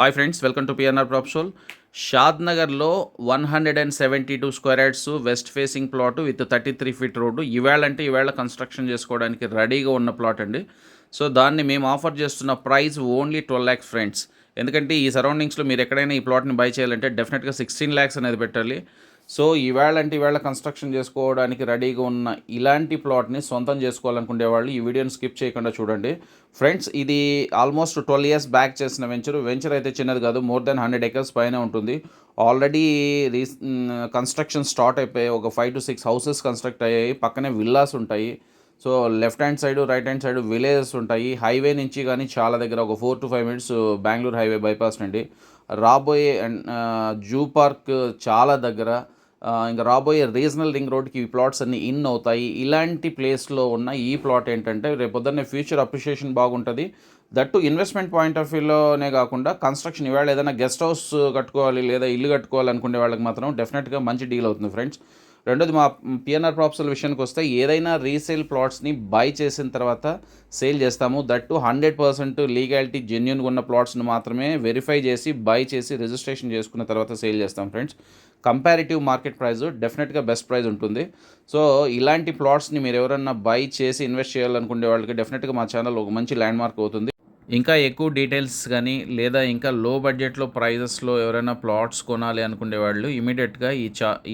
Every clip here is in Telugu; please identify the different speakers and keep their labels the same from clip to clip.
Speaker 1: Hi friends, welcome to PNR ప్రాప్షోల్. షాద్నగర్లో 172 square yards west facing plot with 33 feet road. ఈవేళ కన్స్ట్రక్షన్ చేసుకోవడానికి రెడీగా ఉన్న ప్లాట్ అండి. సో దాన్ని మేము ఆఫర్ చేస్తున్న ప్రైస్ ఓన్లీ 12 lakhs ఫ్రెండ్స్. ఎందుకంటే ఈ సరౌండింగ్స్లో మీరు ఎక్కడైనా ఈ ప్లాట్ని బై చేయాలంటే డెఫినెట్గా 16 lakhs అనేది పెట్టాలి. సో ఈవేళ కన్స్ట్రక్షన్ చేసుకోవడానికి రెడీగా ఉన్న ఇలాంటి ప్లాట్ని సొంతం చేసుకోవాలనుకునే వాళ్ళు ఈ వీడియోని స్కిప్ చేయకుండా చూడండి ఫ్రెండ్స్. ఇది ఆల్మోస్ట్ 12 years బ్యాక్ చేసిన వెంచర్ అయితే చిన్నది కాదు, మోర్ దెన్ 100 acres పైన ఉంటుంది. ఆల్రెడీ కన్స్ట్రక్షన్ స్టార్ట్ అయిపోయాయి. ఒక 5 to 6 houses కన్స్ట్రక్ట్ అయ్యాయి. పక్కనే విల్లాస్ ఉంటాయి. So left hand side, right hand side villages ఉంటాయి. హైవే నుంచి కానీ చాలా దగ్గర, ఒక 4 to 5 minutes Bengaluru highway bypass నుండి రాబోయే జూ పార్క్ చాలా దగ్గర, ఇంకా రాబోయే రీజనల్ రింగ్ రోడ్కి ఈ ప్లాట్స్ అన్నీ ఇన్ అవుతాయి. ఇలాంటి ప్లేస్లో ఉన్న ఈ ప్లాట్ ఏంటంటే రేపొద్దున్నే ఫ్యూచర్ అప్రిషియేషన్ బాగుంటుంది. దట్టు ఇన్వెస్ట్మెంట్ పాయింట్ ఆఫ్ వ్యూలోనే కాకుండా కన్స్ట్రక్షన్ ఇవాళ ఏదైనా గెస్ట్ హౌస్ కట్టుకోవాలి లేదా ఇల్లు కట్టుకోవాలి అనుకునే వాళ్ళకి మాత్రం డెఫినెట్గా మంచి డీల్ అవుతుంది ఫ్రెండ్స్. రెండోది, మా పిఎన్ఆర్ ప్రాపర్టీల విషయానికి వస్తే ఏదైనా రీసేల్ ప్లాట్స్ని బై చేసిన తర్వాత సేల్ చేస్తాము. దట్టు 100% లీగాలిటీ జెన్యున్గా ఉన్న ప్లాట్స్ని మాత్రమే వెరిఫై చేసి బై చేసి రిజిస్ట్రేషన్ చేసుకున్న తర్వాత సేల్ చేస్తాం ఫ్రెండ్స్. కంపారిటివ్ మార్కెట్ ప్రైస్ డెఫినెట్గా బెస్ట్ ప్రైస్ ఉంటుంది. సో ఇలాంటి ప్లాట్స్ని మీరు ఎవరన్నా బై చేసి ఇన్వెస్ట్ చేయాలనుకునే వాళ్ళకి డెఫినెట్గా మా ఛానల్ ఒక మంచి ల్యాండ్ మార్క్ అవుతుంది. ఇంకా ఎక్కువ డీటెయిల్స్ కానీ లేదా ఇంకా లో బడ్జెట్లో ప్రైజెస్లో ఎవరైనా ప్లాట్స్ కొనాలి అనుకునే వాళ్ళు ఇమీడియట్గా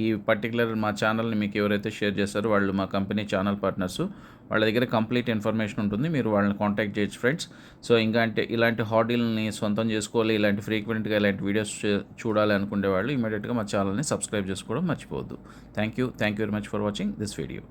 Speaker 1: ఈ పర్టికులర్ మా ఛానల్ని మీకు ఎవరైతే షేర్ చేస్తారో వాళ్ళు మా కంపెనీ ఛానల్ పార్ట్నర్స్, వాళ్ళ దగ్గర కంప్లీట్ ఇన్ఫర్మేషన్ ఉంటుంది. మీరు వాళ్ళని కాంటాక్ట్ చేయొచ్చు ఫ్రెండ్స్. సో ఇంకా అంటే ఇలాంటి హార్డీల్ని సొంతం చేసుకోవాలి, ఇలాంటి ఫ్రీక్వెంట్గా ఇలాంటి వీడియోస్ చూడాలి అనుకునే వాళ్ళు ఇమీడియట్గా మా ఛానల్ని సబ్స్క్రైబ్ చేసుకోవడం మర్చిపోవద్దు. Thank you very much for watching this video.